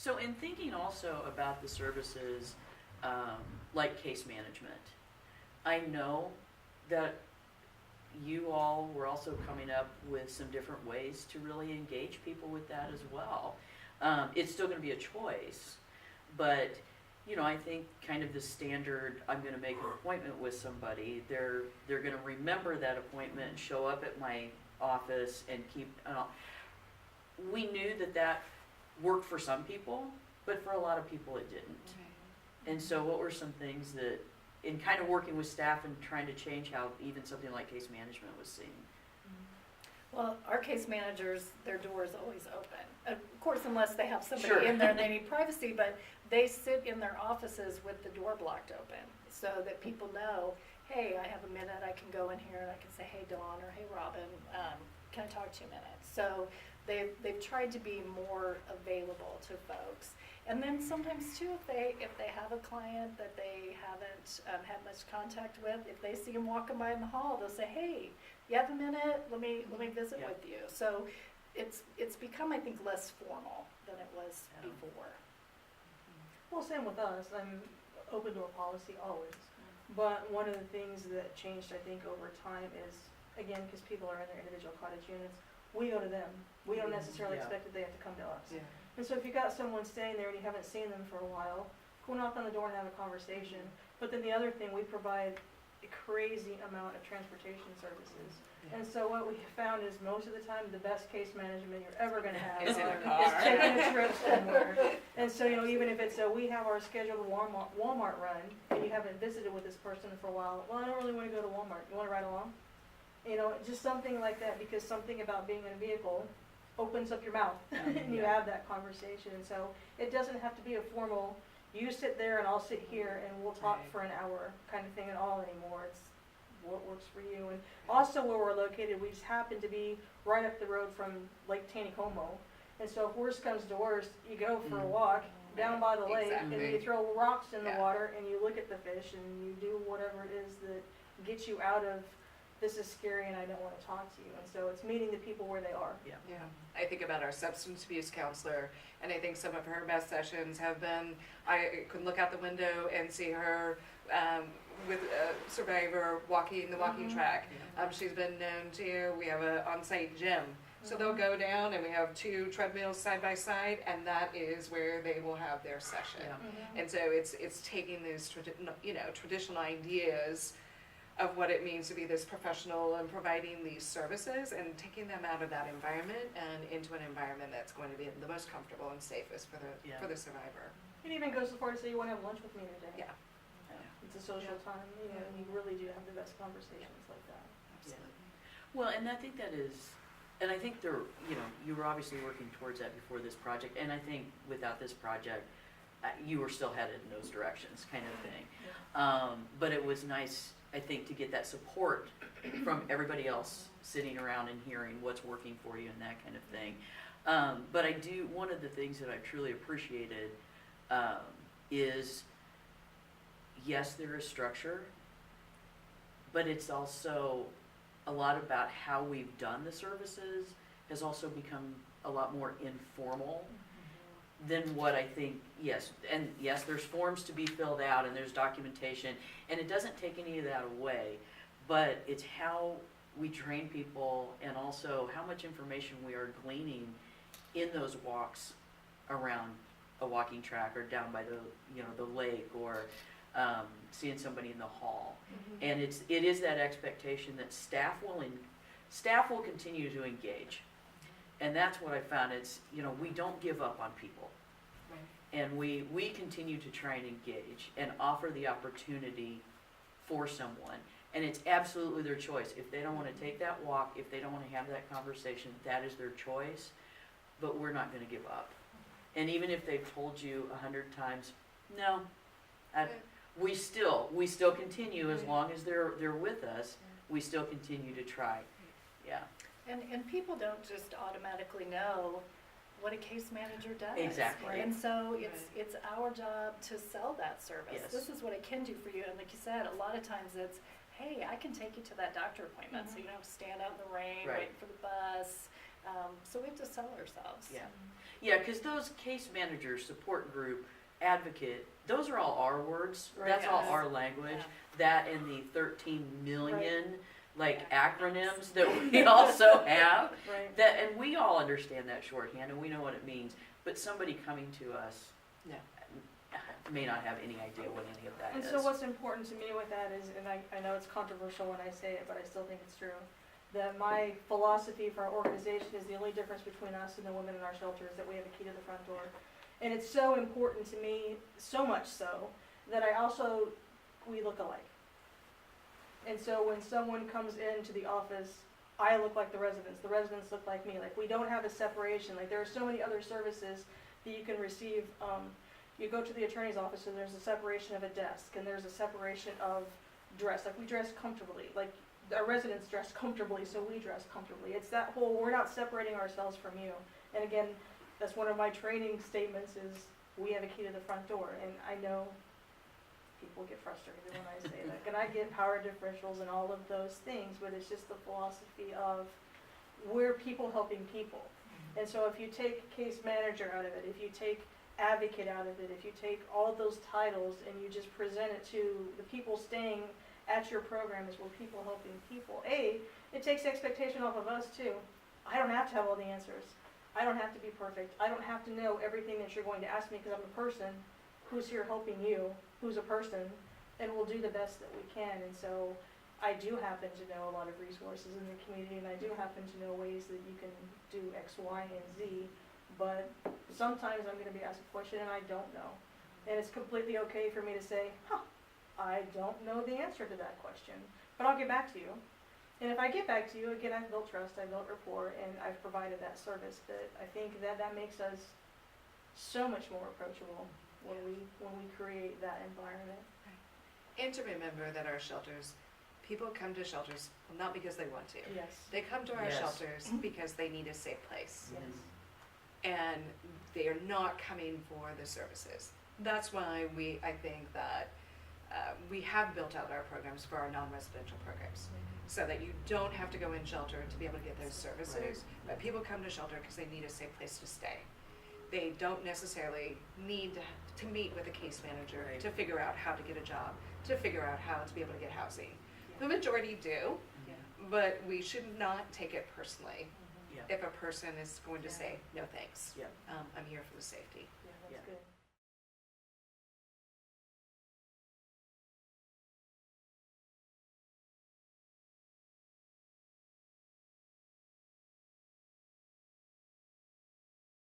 So in thinking also about the services, like case management, I know that you all were also coming up with some different ways to really engage people with that as well. It's still gonna be a choice, but, you know, I think kind of the standard, I'm gonna make an appointment with somebody, they're gonna remember that appointment and show up at my office and keep, we knew that that worked for some people, but for a lot of people it didn't. And so what were some things that, in kind of working with staff and trying to change how even something like case management was seen? Well, our case managers, their door is always open. Of course, unless they have somebody Sure. in there and they need privacy, but they sit in their offices with the door blocked open so that people know, hey, I have a minute, I can go in here and I can say, hey, Dawn, or hey, Robin, can I talk to you a minute? So they've tried to be more available to folks. And then sometimes too, if they have a client that they haven't had much contact with, if they see them walking by in the hall, they'll say, hey, you have a minute? Let me visit Yeah. with you. So it's become, I think, less formal than it was Yeah. before. Well, same with us. I'm open door policy always. But one of the things that changed, I think, over time is, again, because people are in their individual cottage units, we go to them. We don't necessarily Yeah. expect that they have to come to us. Yeah. And so if you got someone staying there and you haven't seen them for a while, go knock on the door and have a conversation. But then the other thing, we provide a crazy amount of transportation services. Yeah. And so what we found is most of the time, the best case management you're ever gonna have Is in a is car. taking a trip somewhere. And so, you know, even if it's we have our scheduled Walmart run, and you haven't visited with this person for a while, well, I don't really wanna go to Walmart, you wanna ride along? You know, just something like that, because something about being in a vehicle opens up your mouth, and you have that conversation. And so it doesn't have to be a formal, you sit there and I'll sit here and we'll talk Right. for an hour kind of thing at all anymore. It's what works for you. And also where we're located, we just happen to be right up the road from Lake Taneycomo. And so if worst comes to worst, you go for a walk down by the lake, and you Exactly. throw rocks in the Yeah. water, and you look at the fish, and you do whatever it is that gets you out of, this is scary and I don't want to talk to you. And so it's meeting the people where they are. Yeah, I think about our substance abuse counselor, and I think some of her best sessions have been, I could look out the window and see her with a survivor walking the walking track. She's been known to, we have a on-site gym. So they'll go down and we have 2 treadmills side by side, and that is where they will have their session. Yeah. And so it's taking these traditional ideas of what it means to be this professional and providing these services and taking them out of that environment and into an environment that's going to be the most comfortable and safest for Yeah. the survivor. It even goes so far to say you want to have lunch with me today. Yeah. It's a social time, you know, and you really do have the best conversations like that. Absolutely. Well, and I think that is, and I think there, you know, you were obviously working towards that before this project, and I think without this project, you were still headed in those directions, kind of thing. But it was nice, I think, to get that support from everybody else sitting around and hearing what's working for you and that kind of thing. But I do, one of the things that I truly appreciated is, yes, there is structure, but it's also a lot about how we've done the services has also become a lot more informal than what I think, yes, there's forms to be filled out and there's documentation, and it doesn't take any of that away, but it's how we train people and also how much information we are gleaning in those walks around a walking track or down by the lake, or seeing somebody in the hall. And it is that expectation that staff will continue to engage. And that's what I found. It's, we don't give up on people. Right. And we continue to try and engage and offer the opportunity for someone. And it's absolutely their choice. If they don't want to take that walk, if they don't want to have that conversation, that is their choice. But we're not going to give up. And even if they've told you 100 times, no, we still continue as long as they're with us. We still continue to try. Yeah. And people don't just automatically know what a case manager does. Exactly. And so it's our job to sell that service. Yes. This is what I can do for you. And like you said, a lot of times it's, hey, I can take you to that doctor appointment so you don't have to stand out in the rain Right. waiting for the bus. So we have to sell ourselves. Yeah. Yeah, because those case managers, support group, advocate, those are all our words. Right. That's all Yes. our language. Yeah. That and the 13 million like acronyms that we also have. Right. That, and we all understand that shorthand and we know what it means. But somebody coming to us No. may not have any idea what any of that And is. so what's important to me with that is, and I know it's controversial when I say it, but I still think it's true, that my philosophy for our organization is the only difference between us and the women in our shelter is that we have a key to the front door. And it's so important to me, so much so, that we look alike. And so when someone comes into the office, I look like the residents look like me, like we don't have a separation, like there are so many other services that you can receive. You go to the attorney's office and there's a separation of a desk and there's a separation of dress, like we dress comfortably, like our residents dress comfortably, so we dress comfortably. It's that whole, we're not separating ourselves from you. And again, that's one of my training statements is we have a key to the front door. And I know people get frustrated when I say that. And I get power differentials and all of those things, but it's just the philosophy of we're people helping people. And so if you take case manager out of it, if you take advocate out of it, if you take all those titles and you just present it to the people staying at your program as we're people helping people, it takes expectation off of us too. I don't have to have all the answers. I don't have to be perfect. I don't have to know everything that you're going to ask me because I'm a person who's here helping you, who's a person, and we'll do the best that we can. And so I do happen to know a lot of resources in the community, and I do happen to know ways that you can do X, Y, and Z, but sometimes I'm gonna be asked a question and I don't know. And it's completely okay for me to say, I don't know the answer to that question, but I'll get back to you. And if I get back to you, again, I've built trust, I've built rapport, and I've provided that service that I think that makes us so much more approachable when we create that environment. And to remember that our shelters, people come to shelters not because they want to. Yes. They come to our Yes. shelters because they need a safe place. Yes. And they are not coming for the services. That's why I think that we have built out our programs for our non-residential programs, so that you don't have to go in shelter to be able to get those services. But people come to shelter because they need a safe place to stay. They don't necessarily need to meet with a case manager Right. to figure out how to get a job, to figure out how to be able to get housing. The majority do, but we should not take it personally Yeah. if a person is going to say, no thanks. Yeah. I'm here for the safety. Yeah, that's Yeah. good.